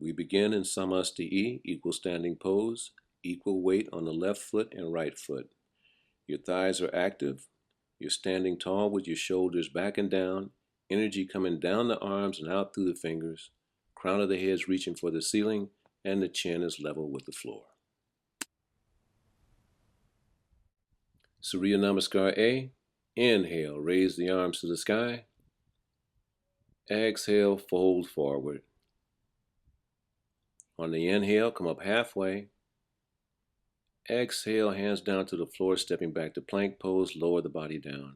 We begin in Namaskar E, equal standing pose, equal weight on the left foot and right foot. Your thighs are active. You're standing tall with your shoulders back and down, energy coming down the arms and out through the fingers, crown of the head's reaching for the ceiling, and the chin is level with the floor. Surya Namaskar A. Inhale, raise the arms to the sky. Exhale, fold forward. On the inhale, come up halfway. Exhale, hands down to the floor, stepping back to plank pose, lower the body down.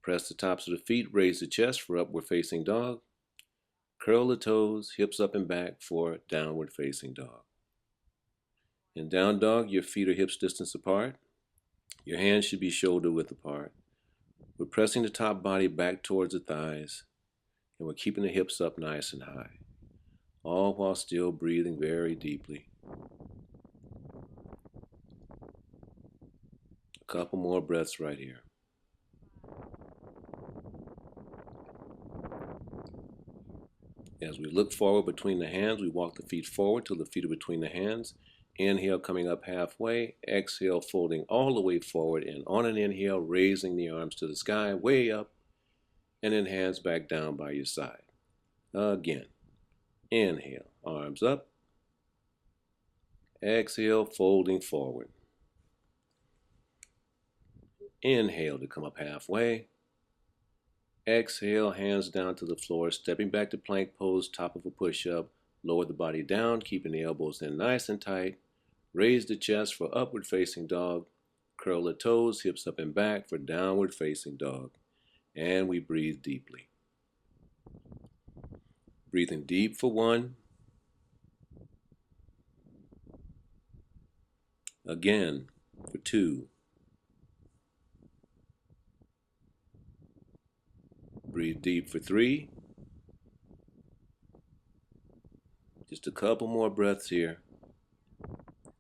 Press the tops of the feet, raise the chest for upward facing dog. Curl the toes, hips up and back for downward facing dog. In down dog, your feet are hips distance apart. Your hands should be shoulder width apart. We're pressing the top body back towards the thighs, and we're keeping the hips up nice and high, all while still breathing very deeply. A couple more breaths right here. As we look forward between the hands, we walk the feet forward till the feet are between the hands. Inhale, coming up halfway. Exhale, folding all the way forward. And on an inhale, raising the arms to the sky, way up. And then hands back down by your side. Again. Inhale, arms up. Exhale, folding forward. Inhale to come up halfway. Exhale, hands down to the floor, stepping back to plank pose, top of a push-up. Lower the body down, keeping the elbows in nice and tight. Raise the chest for upward facing dog. Curl the toes, hips up and back for downward facing dog. And we breathe deeply. Breathing deep for 1. Again for 2. Breathe deep for 3. Just a couple more breaths here.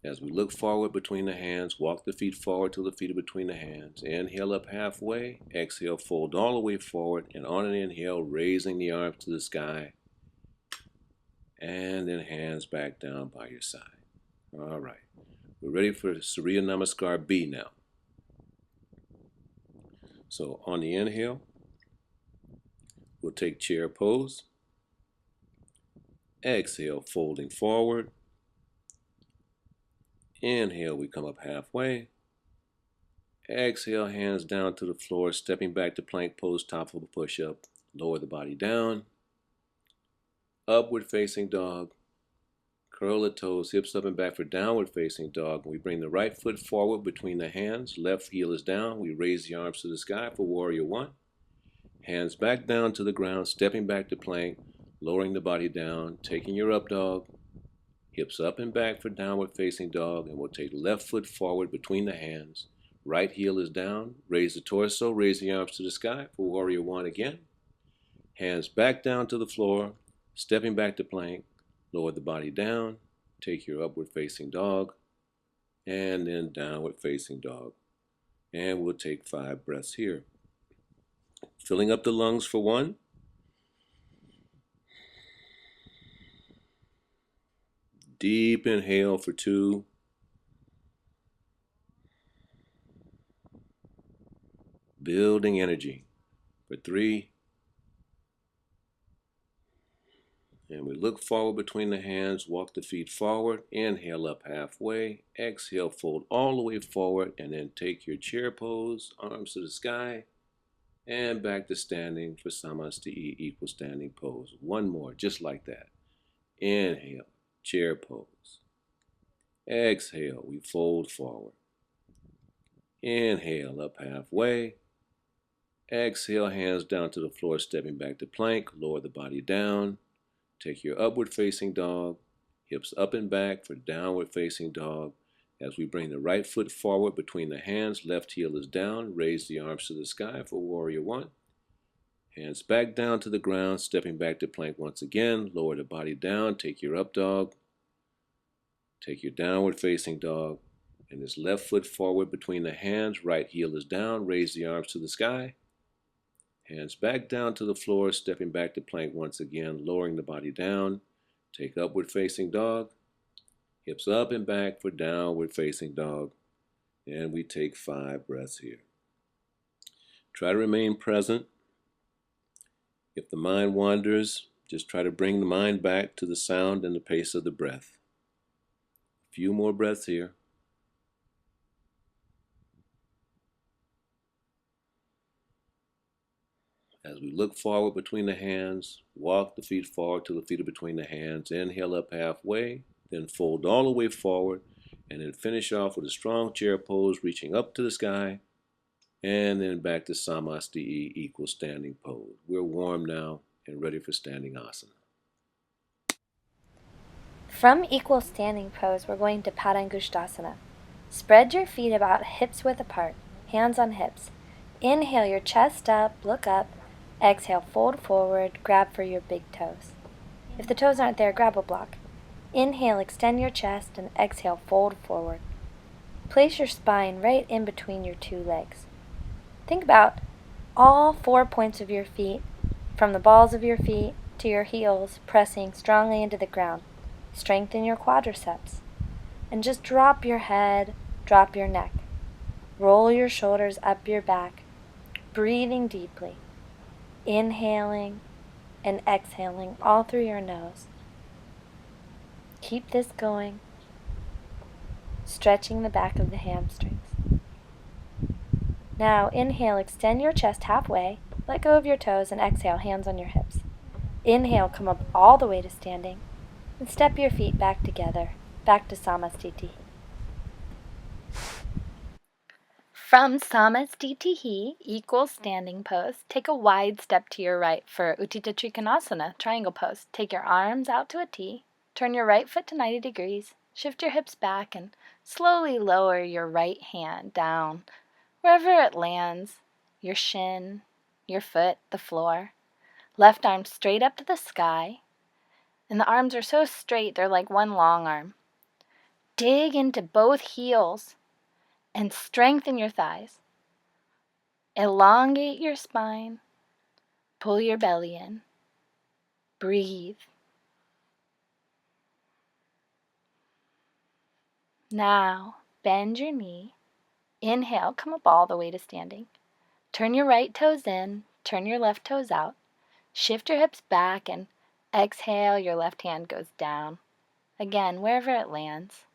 As we look forward between the hands, walk the feet forward till the feet are between the hands. Inhale up halfway. Exhale, fold all the way forward. And on an inhale, raising the arms to the sky. And then hands back down by your side. All right. We're ready for Surya Namaskar B now. So on the inhale, we'll take chair pose. Exhale, folding forward. Inhale, we come up halfway. Exhale, hands down to the floor, stepping back to plank pose, top of a push-up. Lower the body down. Upward facing dog. Curl the toes, hips up and back for downward facing dog. We bring the right foot forward between the hands. Left heel is down. We raise the arms to the sky for warrior 1. Hands back down to the ground, stepping back to plank, lowering the body down, taking your up dog. Hips up and back for downward facing dog, and we'll take left foot forward between the hands. Right heel is down. Raise the torso, raise the arms to the sky for warrior 1 again. Hands back down to the floor, stepping back to plank. Lower the body down. Take your upward facing dog, and then downward facing dog. And we'll take 5 breaths here. Filling up the lungs for 1. Deep inhale for 2. Building energy for 3. And we look forward between the hands, walk the feet forward, inhale up halfway, exhale, fold all the way forward, and then take your chair pose, arms to the sky, and back to standing for Namaskar E, equal standing pose. 1 more, just like that. Inhale, chair pose. Exhale, we fold forward. Inhale, up halfway. Exhale, hands down to the floor, stepping back to plank. Lower the body down. Take your upward facing dog. Hips up and back for downward facing dog. As we bring the right foot forward between the hands, left heel is down. Raise the arms to the sky for warrior 1. Hands back down to the ground, stepping back to plank once again. Lower the body down. Take your up dog. Take your downward facing dog. And this left foot forward between the hands. Right heel is down. Raise the arms to the sky. Hands back down to the floor, stepping back to plank once again. Lowering the body down. Take upward facing dog. Hips up and back for downward facing dog. And we take 5 breaths here. Try to remain present. If the mind wanders, just try to bring the mind back to the sound and the pace of the breath. A few more breaths here. As we look forward between the hands, walk the feet forward till the feet are between the hands. Inhale up halfway, then fold all the way forward, and then finish off with a strong chair pose, reaching up to the sky, and then back to Samastiti, equal standing pose. We're warm now and ready for standing asana. From equal standing pose, we're going to Padangusthasana. Spread your feet about hips width apart, hands on hips. Inhale your chest up, look up. Exhale, fold forward, grab for your big toes. If the toes aren't there, grab a block. Inhale, extend your chest, and exhale, fold forward. Place your spine right in between your 2 legs. Think about all 4 points of your feet, from the balls of your feet to your heels, pressing strongly into the ground. Strengthen your quadriceps. And just drop your head, drop your neck. Roll your shoulders up your back, breathing deeply. Inhaling and exhaling all through your nose. Keep this going, stretching the back of the hamstrings. Now inhale, extend your chest halfway, let go of your toes, and exhale, hands on your hips. Inhale, come up all the way to standing, and step your feet back together, back to Samastiti. From Samastiti, equal standing pose, take a wide step to your right for Utthita Trikonasana, triangle pose. Take your arms out to a T, turn your right foot to 90 degrees, shift your hips back, and slowly lower your right hand down, wherever it lands, your shin, your foot, the floor. Left arm straight up to the sky, and the arms are so straight they're like one long arm. Dig into both heels and strengthen your thighs. Elongate your spine. Pull your belly in. Breathe. Now, bend your knee. Inhale, come up all the way to standing. Turn your right toes in, turn your left toes out. Shift your hips back and exhale, your left hand goes down. Again, wherever it lands.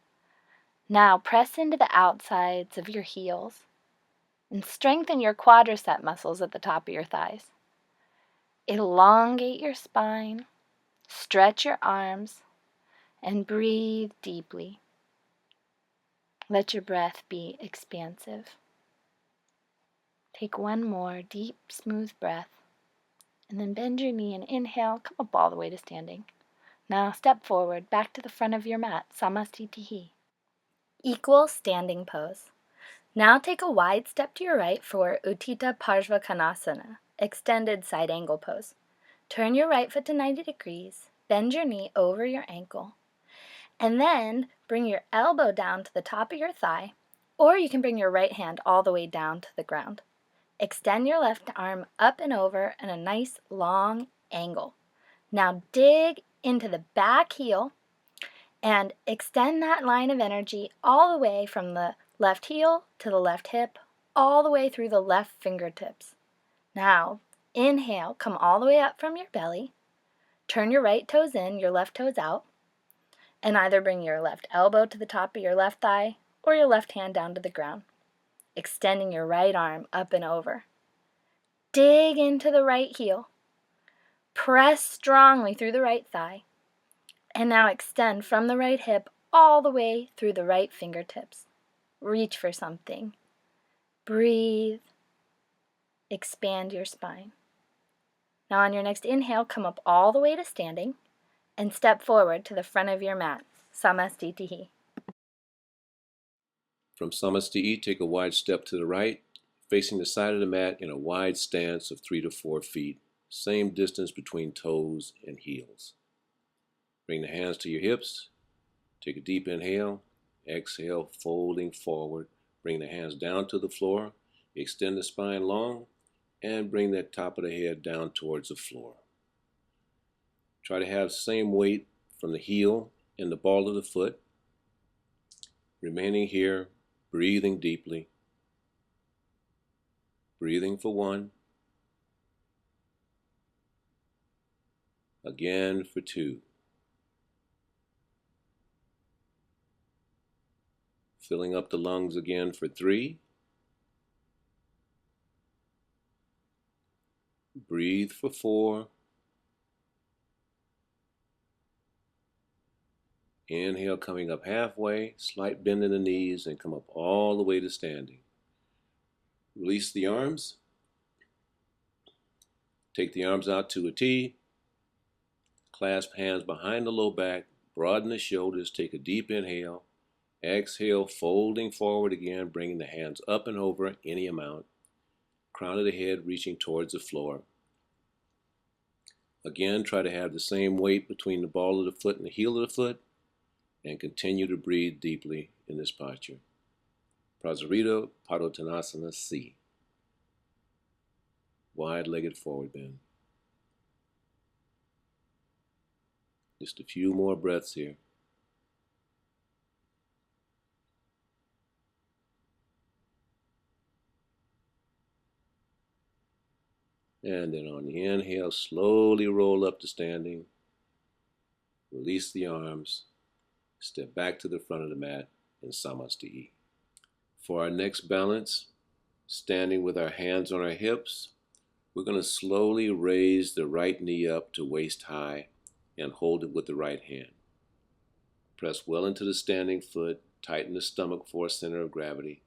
Now, press into the outsides of your heels and strengthen your quadricep muscles at the top of your thighs. Elongate your spine, stretch your arms, and breathe deeply. Let your breath be expansive. Take one more deep, smooth breath, and then bend your knee and inhale, come up all the way to standing. Now step forward, back to the front of your mat, Samastiti. Equal standing pose. Now take a wide step to your right for Utthita Parshvakonasana, extended side angle pose. Turn your right foot to 90 degrees, bend your knee over your ankle, and then bring your elbow down to the top of your thigh, or you can bring your right hand all the way down to the ground. Extend your left arm up and over in a nice long angle. Now dig into the back heel and extend that line of energy all the way from the left heel to the left hip, all the way through the left fingertips. Now, inhale, come all the way up from your belly. Turn your right toes in, your left toes out, and either bring your left elbow to the top of your left thigh or your left hand down to the ground, extending your right arm up and over. Dig into the right heel. Press strongly through the right thigh. And now extend from the right hip all the way through the right fingertips. Reach for something. Breathe. Expand your spine. Now on your next inhale, come up all the way to standing and step forward to the front of your mat, Samastiti. From Samastiti, take a wide step to the right, facing the side of the mat in a wide stance of 3 to 4 feet, same distance between toes and heels. Bring the hands to your hips. Take a deep inhale. Exhale, folding forward. Bring the hands down to the floor. Extend the spine long and bring that top of the head down towards the floor. Try to have same weight from the heel and the ball of the foot. Remaining here, breathing deeply. Breathing for 1. Again for 2. Filling up the lungs again for 3. Breathe for 4. Inhale, coming up halfway, slight bend in the knees, and come up all the way to standing. Release the arms. Take the arms out to a T. Clasp hands behind the low back. Broaden the shoulders. Take a deep inhale. Exhale, folding forward again, bringing the hands up and over any amount. Crown of the head reaching towards the floor. Again, try to have the same weight between the ball of the foot and the heel of the foot, and continue to breathe deeply in this posture. Prasarita Padottanasana C. Wide-legged forward bend. Just a few more breaths here. And then on the inhale, slowly roll up to standing. Release the arms. Step back to the front of the mat in Samastiti. For our next balance, standing with our hands on our hips, we're going to slowly raise the right knee up to waist high and hold it with the right hand. Press well into the standing foot, tighten the stomach for a center of gravity.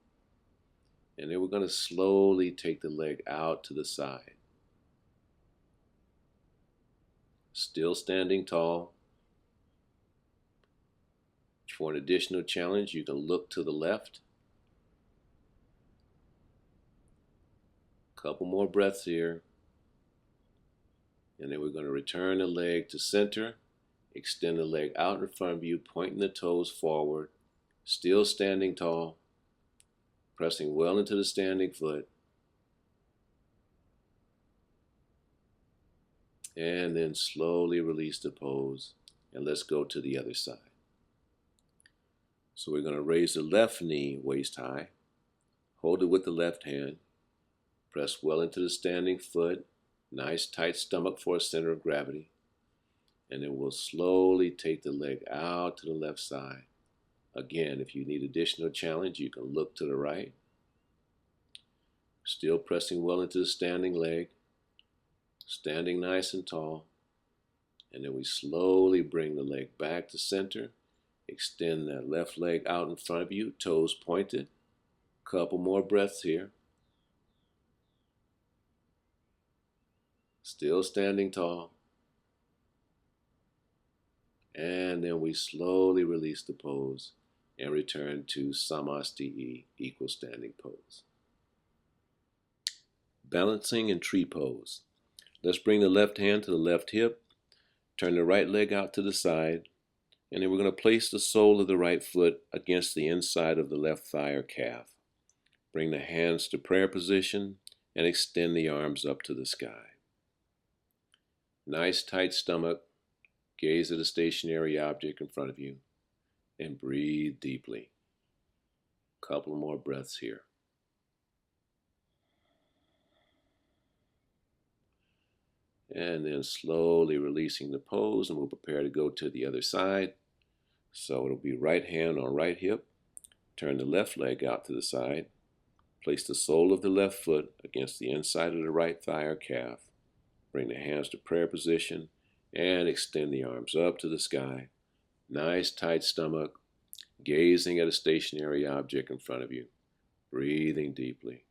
And then we're going to slowly take the leg out to the side. Still standing tall. For an additional challenge, you can look to the left. Couple more breaths here. And then we're going to return the leg to center. Extend the leg out in front of you, pointing the toes forward. Still standing tall. Pressing well into the standing foot. And then slowly release the pose. And let's go to the other side. So we're going to raise the left knee waist high. Hold it with the left hand. Press well into the standing foot. Nice tight stomach for a center of gravity. And then we'll slowly take the leg out to the left side. Again, if you need additional challenge, you can look to the right. Still pressing well into the standing leg. Standing nice and tall. And then we slowly bring the leg back to center. Extend that left leg out in front of you, toes pointed. Couple more breaths here. Still standing tall. And then we slowly release the pose and return to Samastiti, equal standing pose. Balancing in tree pose. Let's bring the left hand to the left hip. Turn the right leg out to the side. And then we're going to place the sole of the right foot against the inside of the left thigh or calf. Bring the hands to prayer position and extend the arms up to the sky. Nice tight stomach. Gaze at a stationary object in front of you and breathe deeply. Couple more breaths here. And then slowly releasing the pose, and we'll prepare to go to the other side. So it'll be right hand on right hip. Turn the left leg out to the side. Place the sole of the left foot against the inside of the right thigh or calf. Bring the hands to prayer position and extend the arms up to the sky. Nice tight stomach. Gazing at a stationary object in front of you. Breathing deeply.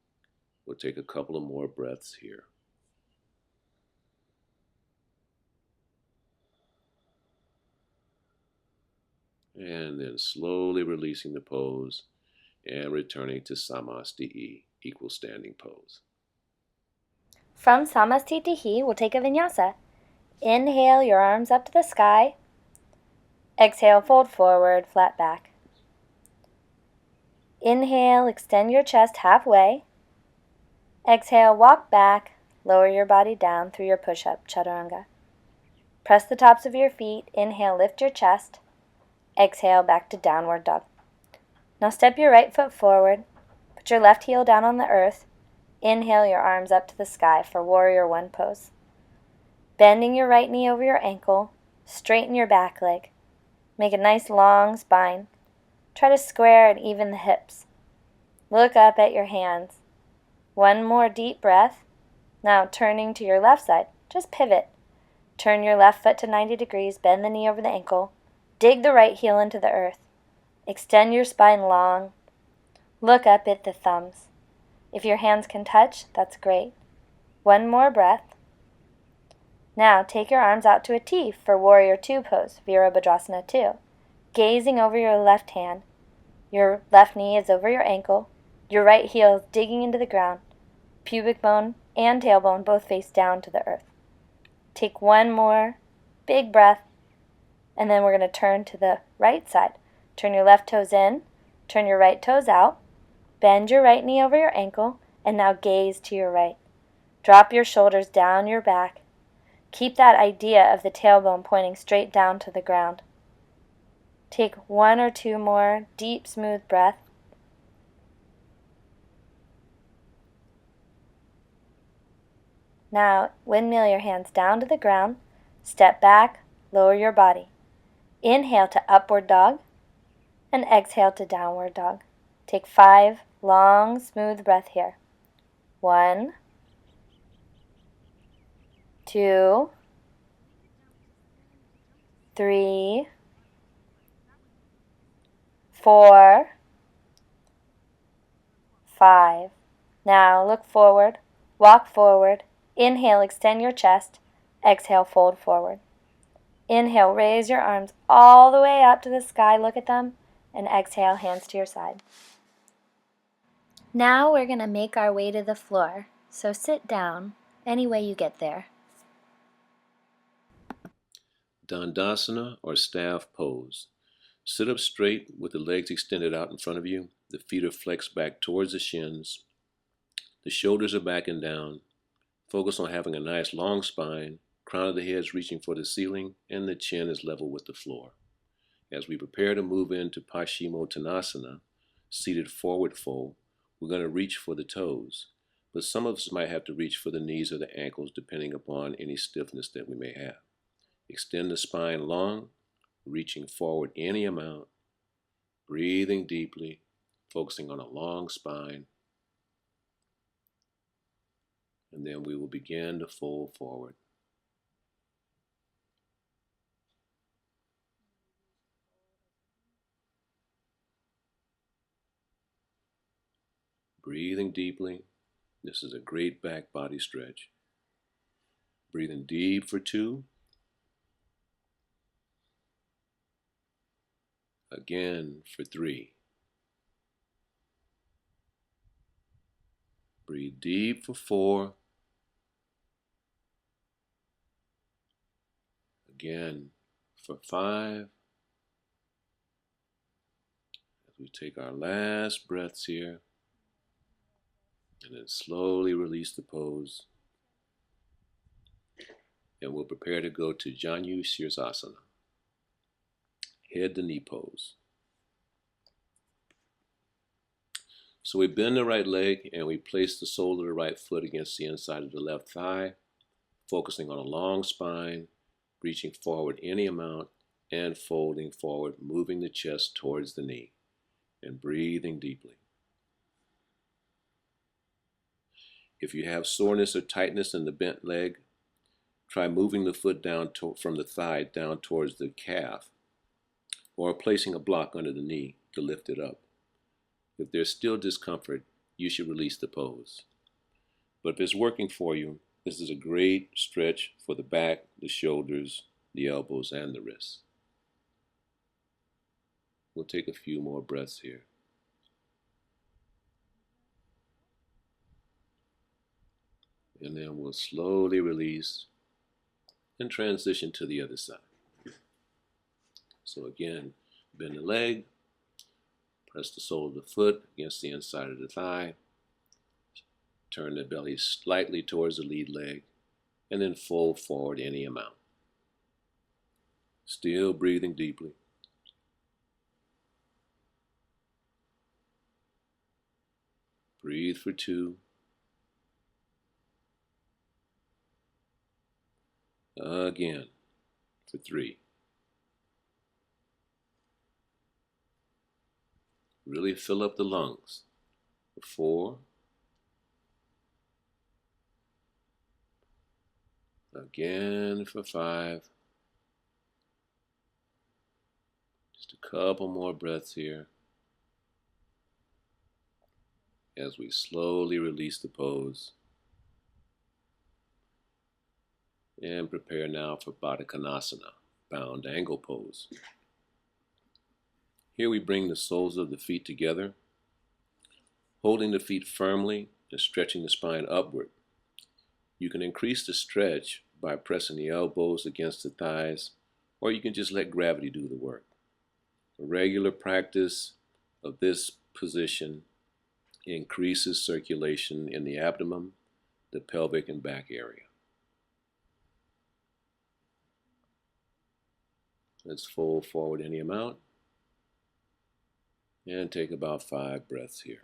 We'll take a couple of more breaths here. And then slowly releasing the pose and returning to Samastiti, equal standing pose. From Samastiti, we'll take a Vinyasa. Inhale your arms up to the sky. Exhale, fold forward, flat back. Inhale, extend your chest halfway. Exhale, walk back, lower your body down through your push-up, Chaturanga. Press the tops of your feet. Inhale, lift your chest. Exhale, back to downward dog. Now step your right foot forward. Put your left heel down on the earth. Inhale your arms up to the sky for Warrior One pose. Bending your right knee over your ankle. Straighten your back leg. Make a nice long spine. Try to square and even the hips. Look up at your hands. One more deep breath. Now turning to your left side, just pivot. Turn your left foot to 90 degrees, bend the knee over the ankle. Dig the right heel into the earth. Extend your spine long. Look up at the thumbs. If your hands can touch, that's great. One more breath. Now take your arms out to a T for Warrior Two pose, Virabhadrasana 2. Gazing over your left hand. Your left knee is over your ankle. Your right heel is digging into the ground. Pubic bone and tailbone both face down to the earth. Take one more big breath, and then we're going to turn to the right side. Turn your left toes in, turn your right toes out, bend your right knee over your ankle, and now gaze to your right. Drop your shoulders down your back. Keep that idea of the tailbone pointing straight down to the ground. Take one or two more deep, smooth breaths. Now, windmill your hands down to the ground. Step back, lower your body. Inhale to upward dog, and exhale to downward dog. Take 5 long, smooth breaths here. 1, 2, 3, 4, 5. Now look forward, walk forward. Inhale, extend your chest. Exhale, fold forward. Inhale, raise your arms all the way up to the sky. Look at them. And exhale, hands to your side. Now we're going to make our way to the floor. So sit down any way you get there. Dandasana or staff pose. Sit up straight with the legs extended out in front of you. The feet are flexed back towards the shins. The shoulders are back and down. Focus on having a nice long spine. Crown of the head is reaching for the ceiling, and the chin is level with the floor. As we prepare to move into Paschimottanasana, seated forward fold, we're going to reach for the toes, but some of us might have to reach for the knees or the ankles depending upon any stiffness that we may have. Extend the spine long, reaching forward any amount, breathing deeply, focusing on a long spine, and then we will begin to fold forward. Breathing deeply. This is a great back body stretch. Breathing deep for 2. Again for 3. Breathe deep for 4. Again for 5. As we take our last breaths here, and then slowly release the pose. And we'll prepare to go to Janu Sirsasana, head to knee pose. So we bend the right leg and we place the sole of the right foot against the inside of the left thigh, focusing on a long spine, reaching forward any amount, and folding forward, moving the chest towards the knee, and breathing deeply. If you have soreness or tightness in the bent leg, try moving the foot down from the thigh down towards the calf, or placing a block under the knee to lift it up. If there's still discomfort, you should release the pose. But if it's working for you, this is a great stretch for the back, the shoulders, the elbows, and the wrists. We'll take a few more breaths here. And then we'll slowly release and transition to the other side. So again, bend the leg, press the sole of the foot against the inside of the thigh, turn the belly slightly towards the lead leg, and then fold forward any amount. Still breathing deeply. Breathe for 2. Again for 3. Really fill up the lungs for 4. Again for 5. Just a couple more breaths here as we slowly release the pose. And prepare now for Baddha Konasana, bound angle pose. Here we bring the soles of the feet together, holding the feet firmly and stretching the spine upward. You can increase the stretch by pressing the elbows against the thighs, or you can just let gravity do the work. A regular practice of this position increases circulation in the abdomen, the pelvic and back area. Let's fold forward any amount and take about 5 breaths here.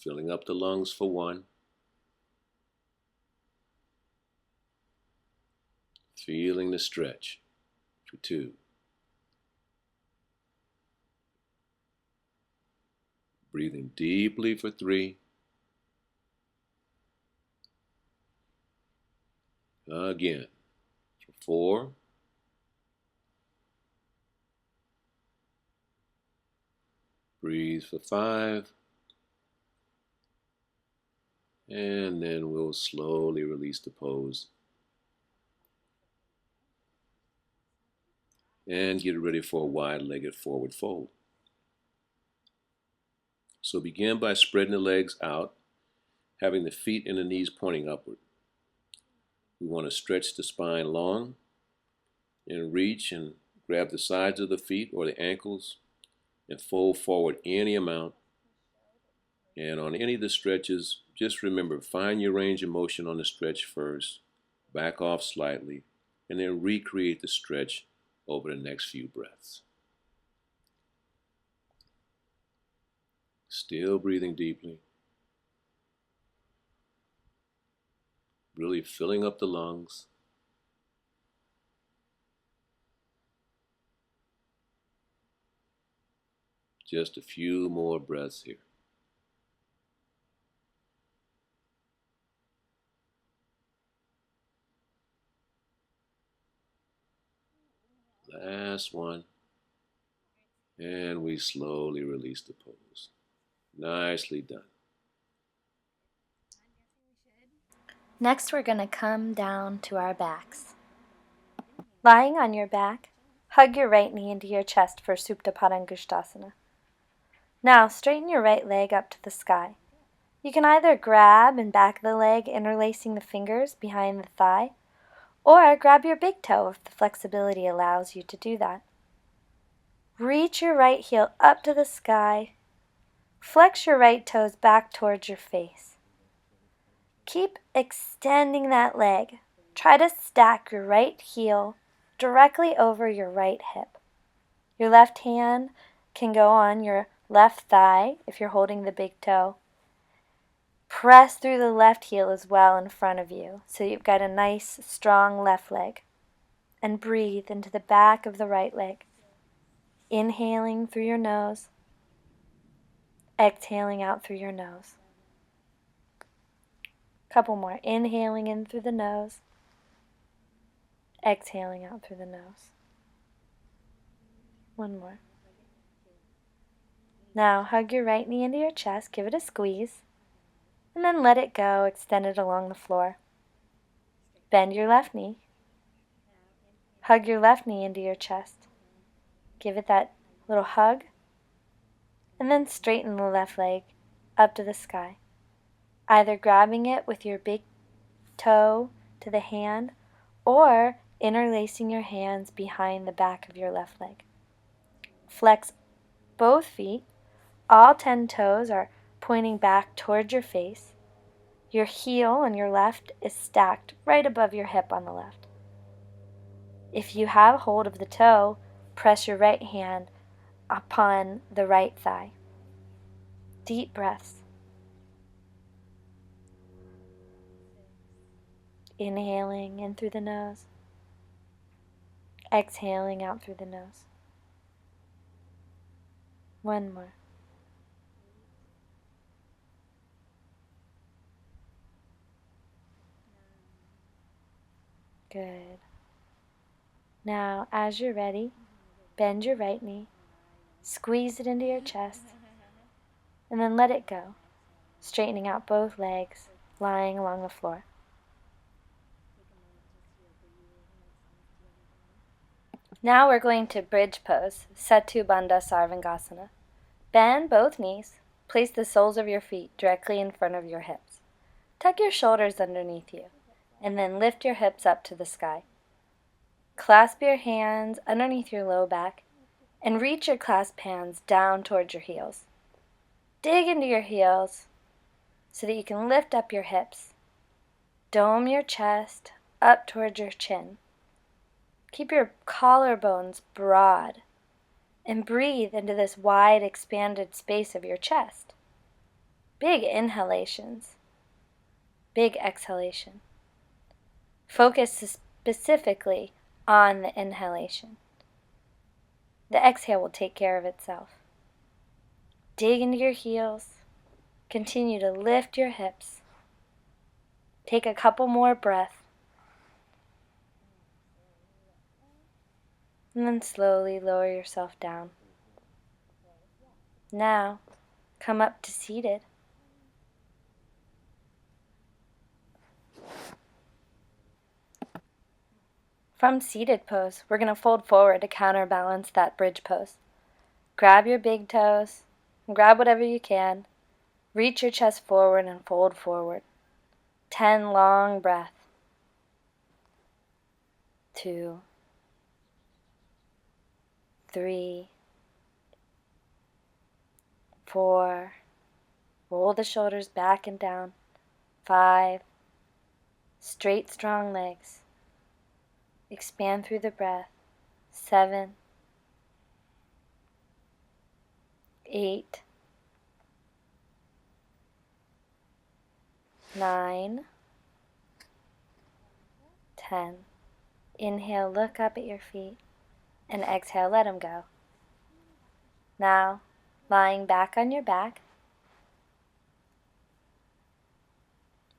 Filling up the lungs for 1. Feeling the stretch for 2. Breathing deeply for 3. Again for 4. Breathe for 5. And then we'll slowly release the pose. And get ready for a wide-legged forward fold. So begin by spreading the legs out, having the feet and the knees pointing upward. We want to stretch the spine long and reach and grab the sides of the feet or the ankles and fold forward any amount. And on any of the stretches, just remember, find your range of motion on the stretch first, back off slightly, and then recreate the stretch over the next few breaths. Still breathing deeply. Really filling up the lungs. Just a few more breaths here. Last one. And we slowly release the pose. Nicely done. Next, we're going to come down to our backs. Lying on your back, hug your right knee into your chest for Supta Padangusthasana. Now, straighten your right leg up to the sky. You can either grab and back the leg, interlacing the fingers behind the thigh, or grab your big toe if the flexibility allows you to do that. Reach your right heel up to the sky. Flex your right toes back towards your face. Keep extending that leg. Try to stack your right heel directly over your right hip. Your left hand can go on your left thigh if you're holding the big toe. Press through the left heel as well in front of you so you've got a nice, strong left leg. And breathe into the back of the right leg. Inhaling through your nose. Exhaling out through your nose. Couple more. Inhaling in through the nose. Exhaling out through the nose. One more. Now hug your right knee into your chest. Give it a squeeze. And then let it go. Extend it along the floor. Bend your left knee. Hug your left knee into your chest. Give it that little hug. And then straighten the left leg up to the sky. Either grabbing it with your big toe to the hand or interlacing your hands behind the back of your left leg. Flex both feet. All 10 toes are pointing back towards your face. Your heel on your left is stacked right above your hip on the left. If you have hold of the toe, press your right hand upon the right thigh. Deep breaths. Inhaling in through the nose. Exhaling out through the nose. One more. Good. Now, as you're ready, bend your right knee, squeeze it into your chest, and then let it go, straightening out both legs, lying along the floor. Now we're going to bridge pose, Setu Bandha Sarvangasana. Bend both knees. Place the soles of your feet directly in front of your hips. Tuck your shoulders underneath you, and then lift your hips up to the sky. Clasp your hands underneath your low back, and reach your clasped hands down towards your heels. Dig into your heels so that you can lift up your hips. Dome your chest up towards your chin. Keep your collarbones broad and breathe into this wide, expanded space of your chest. Big inhalations, big exhalation. Focus specifically on the inhalation. The exhale will take care of itself. Dig into your heels. Continue to lift your hips. Take a couple more breaths. And then slowly lower yourself down. Now, come up to seated. From seated pose, we're going to fold forward to counterbalance that bridge pose. Grab your big toes, and grab whatever you can. Reach your chest forward and fold forward. 10 long breaths. 2, 3, 4. Roll the shoulders back and down. 5. Straight, strong legs. Expand through the breath. 7, 8, 9, 10. Inhale, look up at your feet, and exhale, let them go. Now, lying back on your back,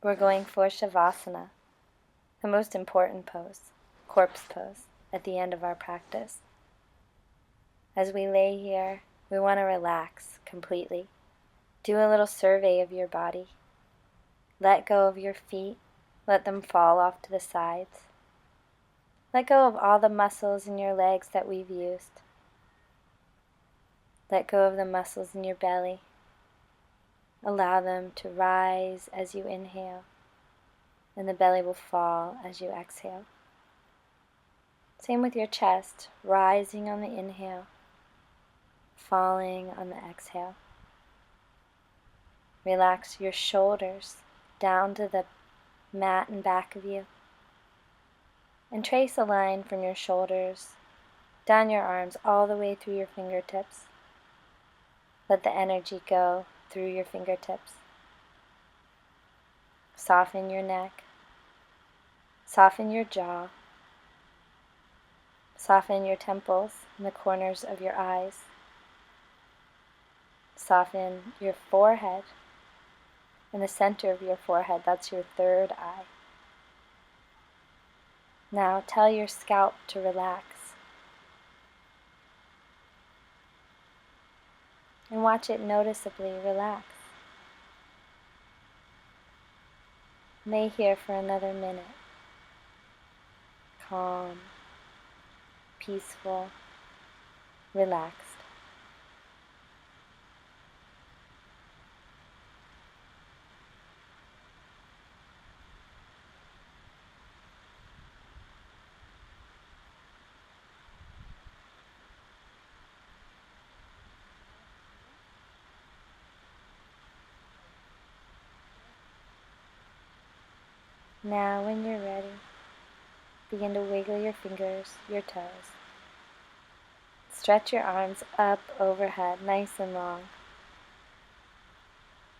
we're going for Savasana, the most important pose, corpse pose, at the end of our practice. As we lay here, we want to relax completely. Do a little survey of your body. Let go of your feet. Let them fall off to the sides. Let go of all the muscles in your legs that we've used. Let go of the muscles in your belly. Allow them to rise as you inhale, and the belly will fall as you exhale. Same with your chest, rising on the inhale, falling on the exhale. Relax your shoulders down to the mat in back of you, and trace a line from your shoulders down your arms all the way through your fingertips. Let the energy go through your fingertips. Soften your neck. Soften your jaw. Soften your temples and the corners of your eyes. Soften your forehead and the center of your forehead. That's your third eye. Now tell your scalp to relax. And watch it noticeably relax. Lay here for another minute. Calm, peaceful, relaxed. Now when you're ready, Begin to wiggle your fingers, your toes. Stretch your arms up overhead, nice and long.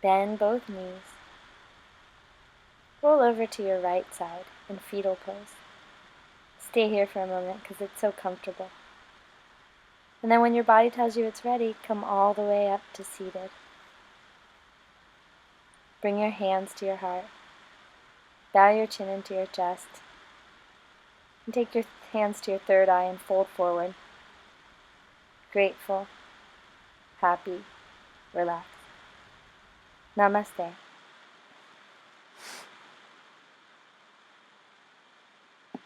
Bend both knees. Roll over to your right side in fetal pose. Stay here for a moment because it's so comfortable. And then when your body tells you it's ready, come all the way up to seated. Bring your hands to your heart. Bow your chin into your chest. And take your hands to your third eye and fold forward. Grateful, happy, relaxed. Namaste.